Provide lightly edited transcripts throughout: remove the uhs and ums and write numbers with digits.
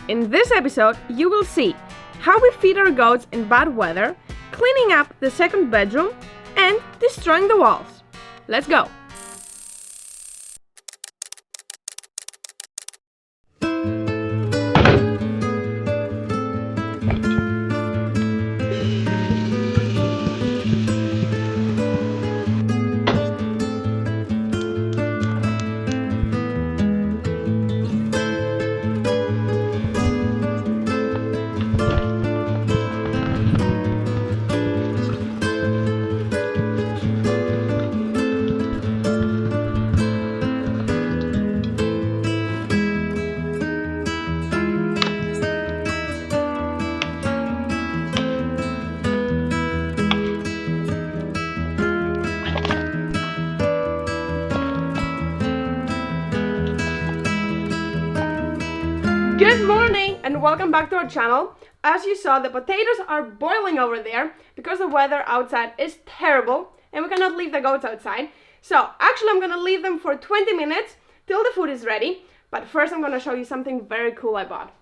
In this episode, you will see how we feed our goats in bad weather, cleaning up the second bedroom, and destroying the walls. Let's go! Good morning and welcome back to our channel. As you saw, the potatoes are boiling over there because the weather outside is terrible and we cannot leave the goats outside. So actually I'm gonna leave them for 20 minutes till the food is ready. But first I'm gonna show you something very cool I bought.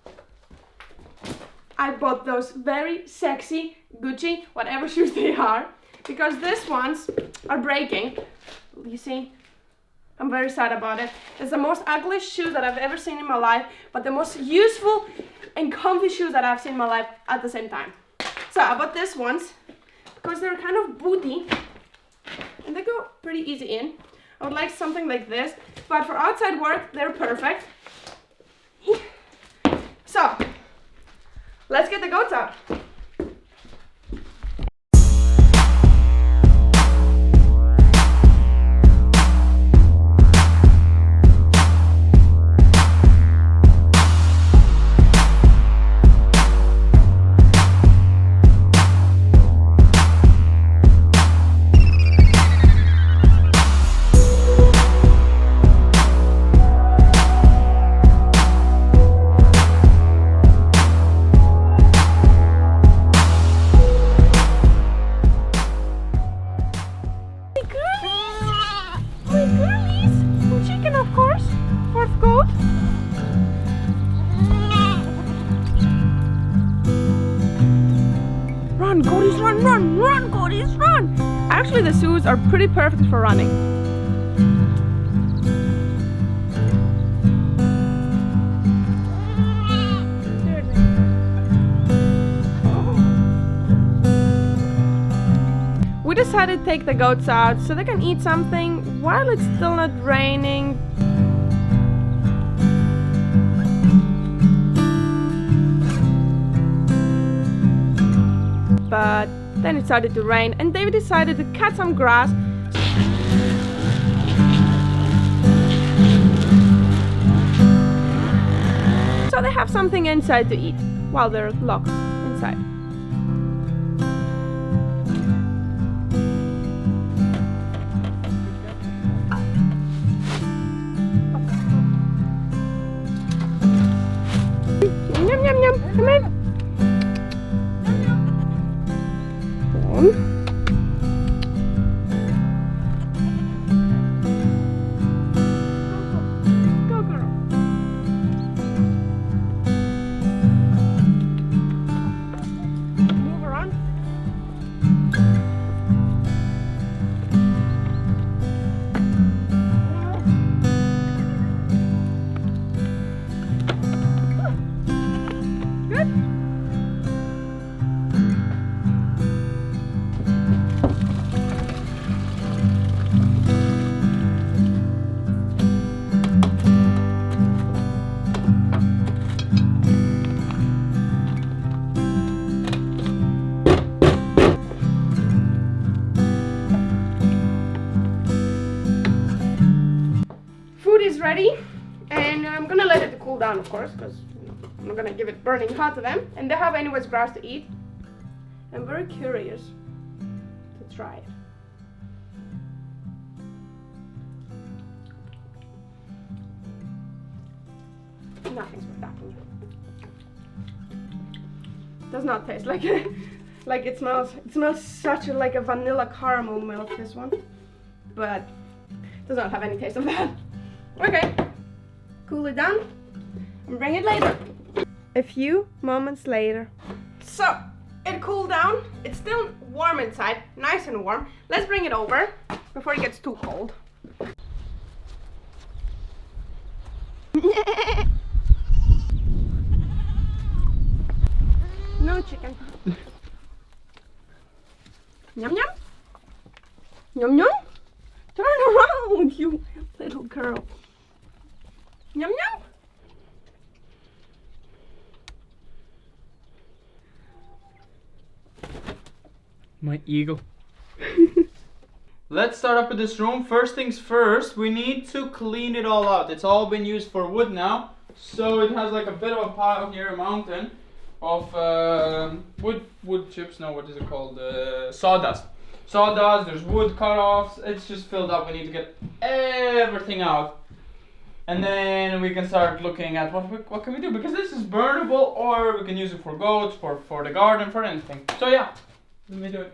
I bought those very sexy Gucci, whatever shoes they are, because these ones are breaking. You see? I'm very sad about it. It's the most ugly shoes that I've ever seen in my life, but the most useful and comfy shoes that I've seen in my life at the same time. So I bought these ones because they're kind of booty and they go pretty easy in. I would like something like this, but for outside work, they're perfect. So let's get the goats out. Run, goaties, run, run, run, goaties, run! Actually, the shoes are pretty perfect for running. We decided to take the goats out so they can eat something while it's still not raining. But then it started to rain and David decided to cut some grass. So they have something inside to eat while they're locked inside. Yum, yum, yum. Come in. Go, girl. Move around. Good. Is ready, and I'm gonna let it cool down, of course, because I'm not gonna give it burning hot to them, and they have anyways grass to eat. I'm very curious to try it. Nothing spectacular. Does not taste like like it smells. It smells such like a vanilla caramel milk, this one, but does not have any taste of that. Okay, cool it down and bring it later. a few moments later. So, it cooled down. It's still warm inside, nice and warm. Let's bring it over before it gets too cold. No chicken. Yum yum. Yum yum. Turn around, you little girl. Yum yum. My eagle. Let's start up with this room. First things first, we need to clean it all out. It's all been used for wood now, so it has like a bit of a pile here, a mountain of wood chips. No, what is it called? Sawdust. Sawdust. There's wood cut-offs. It's just filled up. We need to get everything out, and then we can start looking at what can we do, because this is burnable, or we can use it for goats, for the garden, for anything. So yeah, let me do it.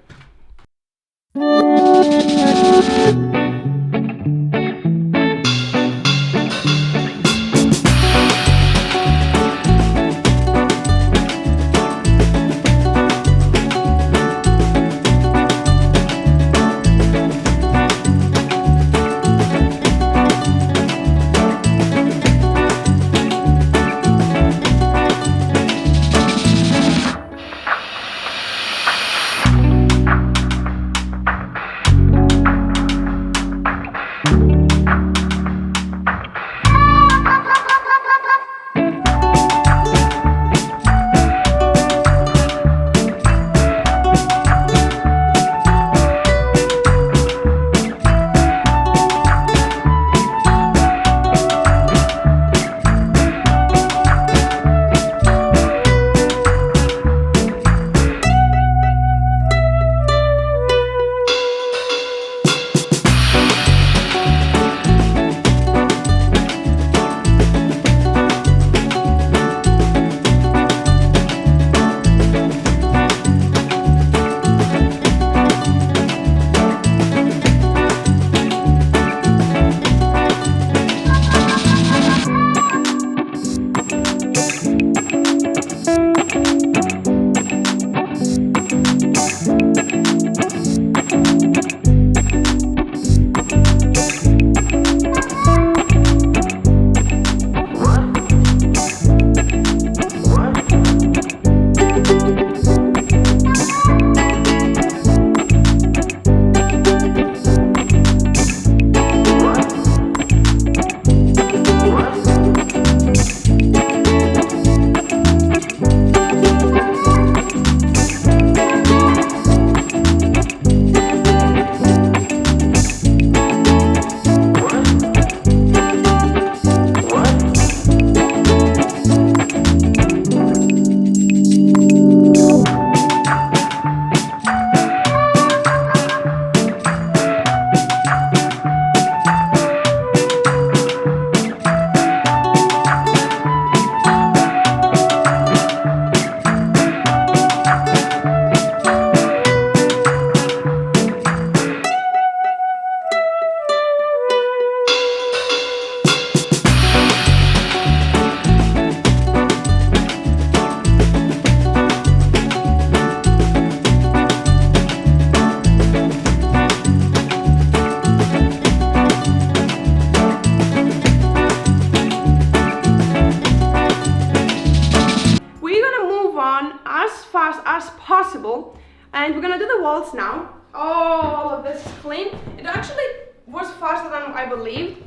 as possible. And we're gonna do the walls now. All of this is clean. It actually was faster than I believed.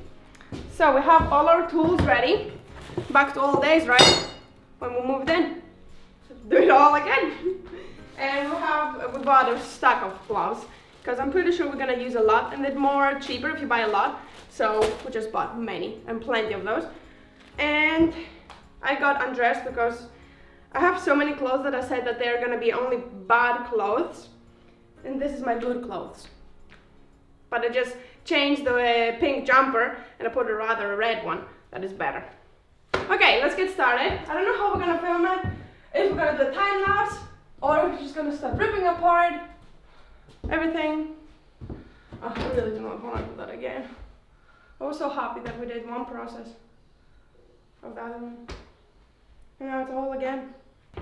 So we have all our tools ready. Back to old days, right? When we moved in. Do it all again. And we bought a stack of gloves because I'm pretty sure we're gonna use a lot, and they're more cheaper if you buy a lot. So we just bought many and plenty of those. And I got undressed because I have so many clothes that I said that they're gonna be only bad clothes. And this is my good clothes. But I just changed the pink jumper and I put a rather red one that is better. Okay, let's get started. I don't know how we're gonna film it. If we're gonna do a time lapse or if we're just gonna start ripping apart everything. Oh, I really do not want to do that again. I was so happy that we did one process of the other one. And now it's a hole again.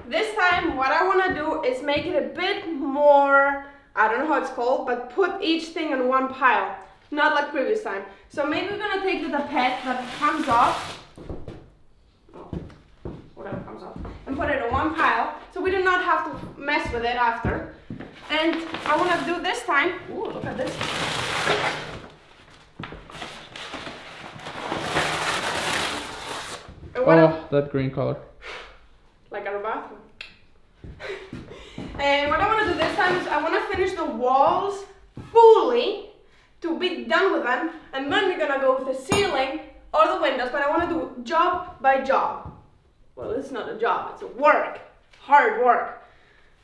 This time, what I want to do is make it a bit more, I don't know how it's called, but put each thing in one pile. Not like previous time. So maybe we're going to take the tapete that comes off, whatever comes off, and put it in one pile. So we do not have to mess with it after. And I want to do this time, ooh, look at this. Oh, that green color. Like our bathroom. And what I want to do this time is I want to finish the walls fully to be done with them, and then we're gonna go with the ceiling or the windows, but I want to do job by job. Well, it's not a job, it's a work, hard work.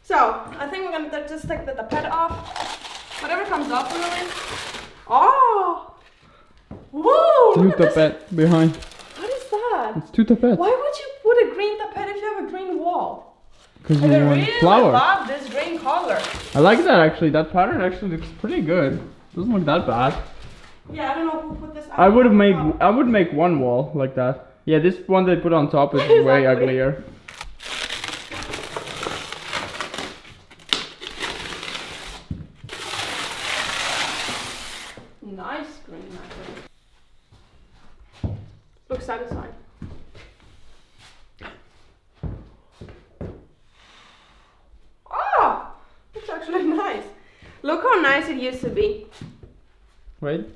So I think we're gonna just take the tapete off, whatever comes off really. Oh, whoa! Two tapete behind. What is that? It's two tapetes. Why would you put a green tapete if you have a green wall? Because I you want really flowers. love this green color. I like that actually. That pattern actually looks pretty good. Doesn't look that bad. Yeah, I don't know who put this. I would make one wall like that. Yeah, this one they put on top is way uglier. Nice green actually. Looks satisfying. Oh, it's actually nice. Look how nice it used to be. Wait.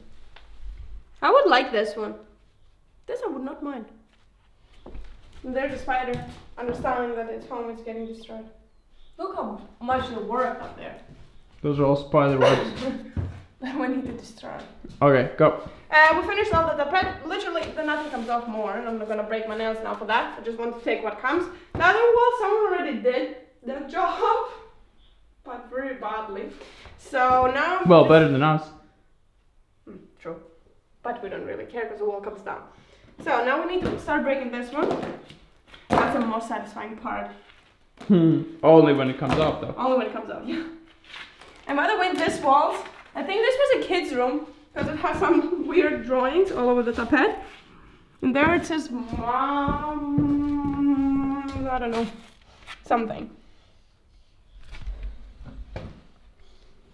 I would like this one. This I would not mind. And there's a spider, understanding that its home is getting destroyed. Look how much the work up there. Those are all spider webs. That we need to destroy. Okay, go. We finished all the tapete. Literally, then nothing comes off more, and I'm not gonna break my nails now for that. I just want to take what comes. The other wall, someone already did their job, but very badly. So now. Well, better than us. True, but we don't really care because the wall comes down. So now we need to start breaking this one. That's the most satisfying part. Only when it comes off though. Only when it comes out, yeah. And by the way, this walls, I think this was a kid's room because it has some weird drawings all over the tapete. And there it says mom, I don't know, something.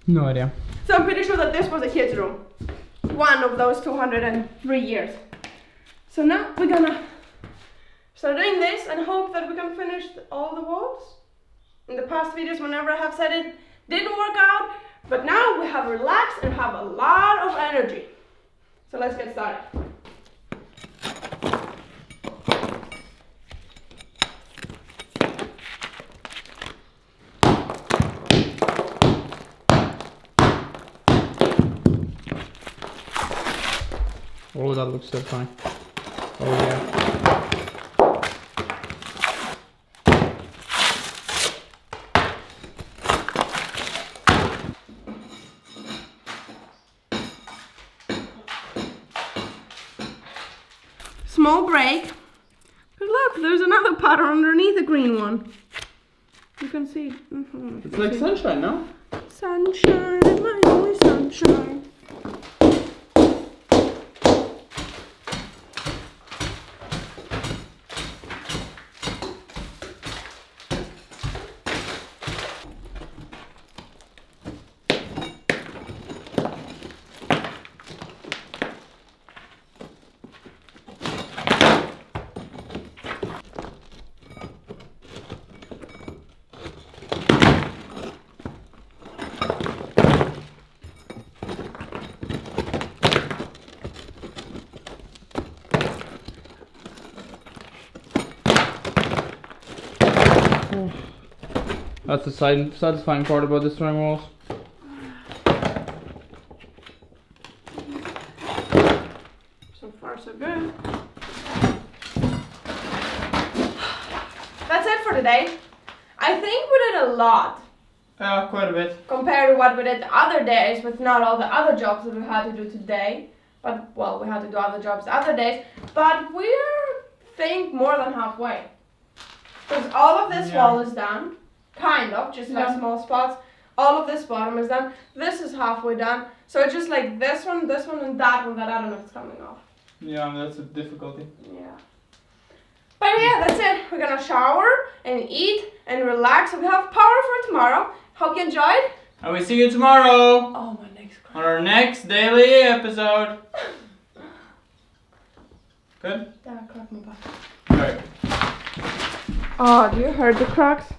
No idea. So I'm pretty sure that this was a kid's room. One of those 203 years. So now we're gonna start doing this and hope that we can finish all the walls. In the past videos, whenever I have said it didn't work out, but now we have relaxed and have a lot of energy. So let's get started. Oh, that looks so funny. Oh yeah. Small break. But look, there's another pattern underneath the green one. You can see. It's like sunshine, no? Sunshine, my only sunshine. That's the satisfying part about destroying walls. So far, so good. That's it for today. I think we did a lot. Yeah, quite a bit. Compared to what we did the other days with not all the other jobs that we had to do today. But, well, we had to do other jobs the other days. But we're, think, more than halfway. Because all of this wall is done. Kind of, just like small spots. All of this bottom is done. This is halfway done. So it's just like this one, and that one that I don't know if it's coming off. Yeah, that's a difficulty. Yeah. But yeah, that's it. We're gonna shower and eat and relax. So we have power for tomorrow. Hope you enjoyed. And we see you tomorrow Oh, my next crack. on our next daily episode. Good? Yeah, crack my butt. Alright. Oh, do you heard the cracks?